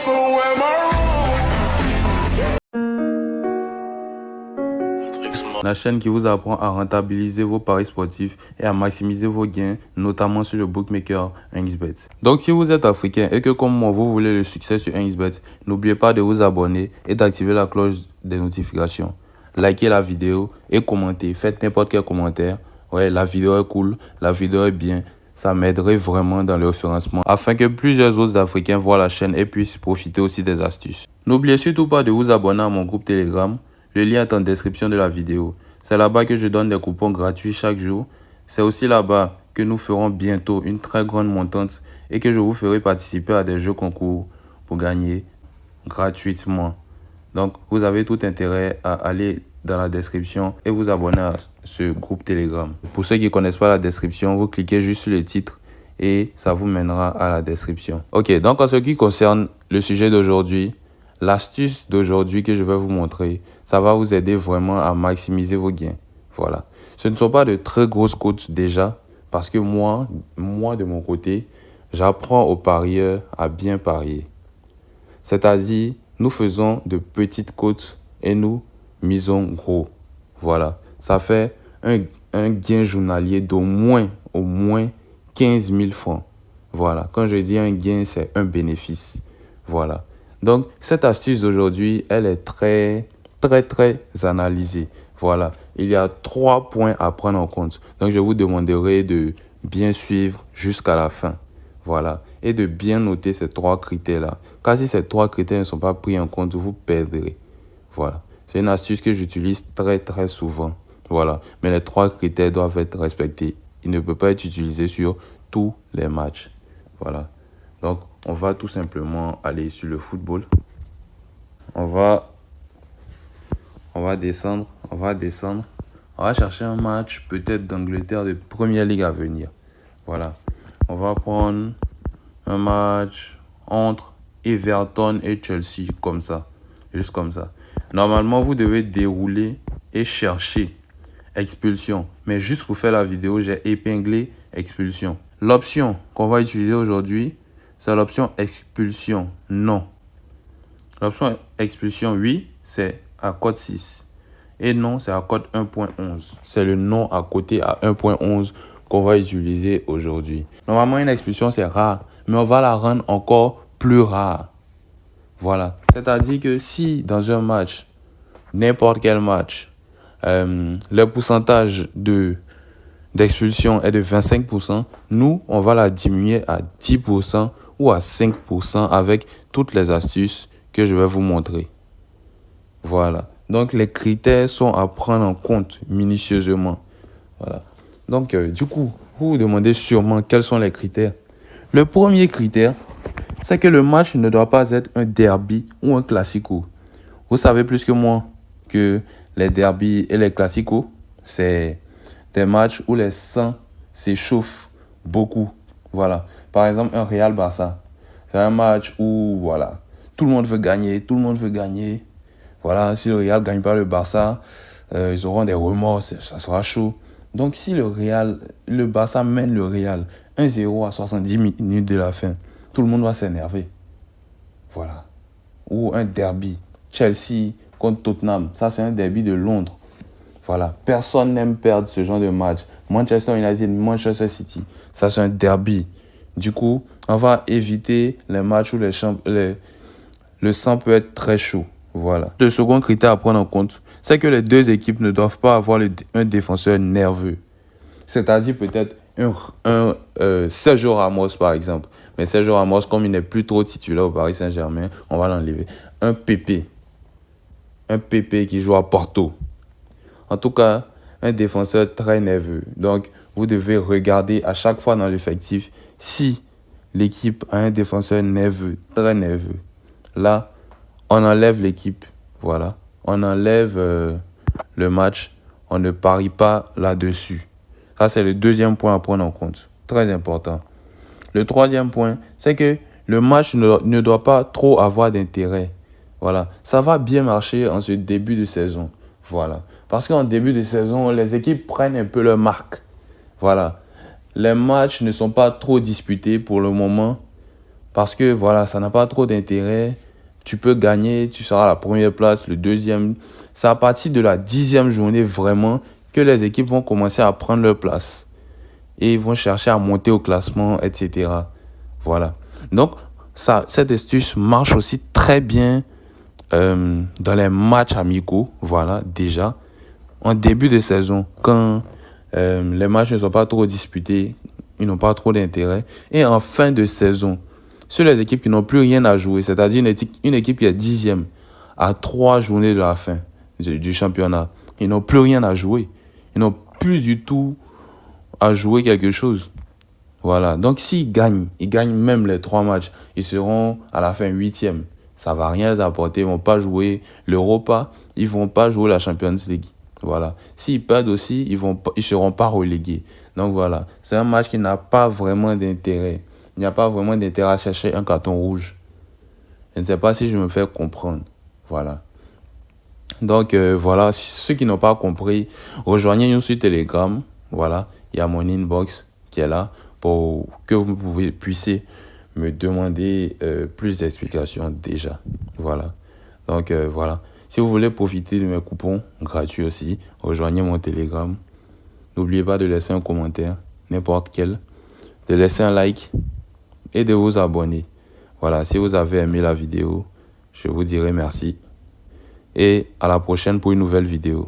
So am I wrong? La chaîne qui vous apprend à rentabiliser vos paris sportifs et à maximiser vos gains, notamment sur le bookmaker 1xBet. Donc si vous êtes africain et que comme moi vous voulez le succès sur 1xBet, n'oubliez pas de vous abonner et d'activer la cloche des notifications. Likez la vidéo et commentez, faites n'importe quel commentaire. Ouais, la vidéo est cool, la vidéo est bien. Ça m'aiderait vraiment dans le référencement afin que plusieurs autres Africains voient la chaîne et puissent profiter aussi des astuces. N'oubliez surtout pas de vous abonner à mon groupe Telegram. Le lien est en description de la vidéo. C'est là-bas que je donne des coupons gratuits chaque jour. C'est aussi là-bas que nous ferons bientôt une très grande montante et que je vous ferai participer à des jeux concours pour gagner gratuitement. Donc, vous avez tout intérêt à aller dans la description et vous abonner à ce groupe Telegram. Pour ceux qui ne connaissent pas la description, vous cliquez juste sur le titre et ça vous mènera à la description. Ok, donc en ce qui concerne le sujet d'aujourd'hui, l'astuce d'aujourd'hui que je vais vous montrer, ça va vous aider vraiment à maximiser vos gains. Voilà. Ce ne sont pas de très grosses cotes déjà, parce que moi de mon côté, j'apprends aux parieurs à bien parier. C'est-à-dire, nous faisons de petites cotes et nous misons gros. Voilà. Ça fait un gain journalier d'au moins 15 000 francs. Voilà. Quand je dis un gain, c'est un bénéfice. Voilà. Donc, cette astuce d'aujourd'hui, elle est très analysée. Voilà. Il y a 3 points à prendre en compte. Donc, je vous demanderai de bien suivre jusqu'à la fin. Voilà. Et de bien noter ces 3 critères-là. Car si ces 3 critères ne sont pas pris en compte, vous perdrez. Voilà. C'est une astuce que j'utilise très souvent. Voilà. Mais les 3 critères doivent être respectés. Il ne peut pas être utilisé sur tous les matchs. Voilà. Donc, on va tout simplement aller sur le football. On va descendre. On va chercher un match peut-être d'Angleterre de Première Ligue à venir. Voilà. On va prendre un match entre Everton et Chelsea comme ça. Juste comme ça. Normalement, vous devez dérouler et chercher expulsion. Mais juste pour faire la vidéo, j'ai épinglé expulsion. L'option qu'on va utiliser aujourd'hui, c'est l'option expulsion non. L'option expulsion oui, c'est à code 6. Et non, c'est à code 1.11. C'est le non à côté à 1.11 qu'on va utiliser aujourd'hui. Normalement, une expulsion, c'est rare. Mais on va la rendre encore plus rare. Voilà. C'est-à-dire que si dans un match, n'importe quel match, le pourcentage d'expulsion est de 25%, nous, on va la diminuer à 10% ou à 5% avec toutes les astuces que je vais vous montrer. Voilà. Donc, les critères sont à prendre en compte minutieusement. Voilà. Donc, du coup, vous vous demandez sûrement quels sont les critères. Le premier critère, c'est que le match ne doit pas être un derby ou un classico. Vous savez plus que moi que les derbys et les classicos, c'est des matchs où les sangs s'échauffent beaucoup. Voilà. Par exemple, un Real Barça. C'est un match où, voilà, tout le monde veut gagner. Voilà, si le Real ne gagne pas le Barça, ils auront des remords, ça sera chaud. Donc, si le Barça mène le Real 1-0 à 70 minutes de la fin, tout le monde va s'énerver. Voilà. Ou un derby. Chelsea contre Tottenham. Ça, c'est un derby de Londres. Voilà. Personne n'aime perdre ce genre de match. Manchester United, Manchester City. Ça, c'est un derby. Du coup, on va éviter les matchs où le sang peut être très chaud. Voilà. Le second critère à prendre en compte, c'est que les deux équipes ne doivent pas avoir un défenseur nerveux. C'est-à-dire peut-être un Sergio Ramos, par exemple. Mais Sergio Ramos, comme il n'est plus trop titulaire au Paris Saint-Germain, on va l'enlever. Un Pepe qui joue à Porto. En tout cas, un défenseur très nerveux. Donc, vous devez regarder à chaque fois dans l'effectif si l'équipe a un défenseur nerveux, très nerveux. Là, on enlève l'équipe. Voilà. On enlève le match. On ne parie pas là-dessus. Ça, c'est le deuxième point à prendre en compte. Très important. Le troisième point, c'est que le match ne doit pas trop avoir d'intérêt. Voilà. Ça va bien marcher en ce début de saison. Voilà. Parce qu'en début de saison, les équipes prennent un peu leur marque. Voilà. Les matchs ne sont pas trop disputés pour le moment. Parce que voilà, ça n'a pas trop d'intérêt. Tu peux gagner, tu seras à la première place, le deuxième. C'est à partir de la 10e journée vraiment que les équipes vont commencer à prendre leur place. Et ils vont chercher à monter au classement, etc. Voilà. Donc, cette astuce marche aussi très bien dans les matchs amicaux. Voilà, déjà. En début de saison, quand les matchs ne sont pas trop disputés, ils n'ont pas trop d'intérêt. Et en fin de saison, sur les équipes qui n'ont plus rien à jouer, c'est-à-dire une équipe qui est 10e à 3 journées de la fin du championnat, ils n'ont plus rien à jouer. Ils n'ont plus du tout à jouer quelque chose. Voilà. Donc, s'ils gagnent, ils gagnent même les 3 matchs, ils seront à la fin 8e. Ça ne va rien les apporter. Ils ne vont pas jouer l'Europa, ils ne vont pas jouer la Champions League. Voilà. S'ils perdent aussi, ils ne seront pas relégués. Donc voilà, c'est un match qui n'a pas vraiment d'intérêt. Il n'y a pas vraiment d'intérêt à chercher un carton rouge. Je ne sais pas si je me fais comprendre. Voilà. Donc voilà, ceux qui n'ont pas compris, rejoignez-nous sur Telegram. Voilà, il y a mon inbox qui est là pour que vous puissiez me demander plus d'explications déjà. Voilà. Donc voilà. Si vous voulez profiter de mes coupons gratuits aussi, rejoignez mon Telegram. N'oubliez pas de laisser un commentaire, n'importe quel, de laisser un like et de vous abonner. Voilà, si vous avez aimé la vidéo, je vous dirai merci. Et à la prochaine pour une nouvelle vidéo.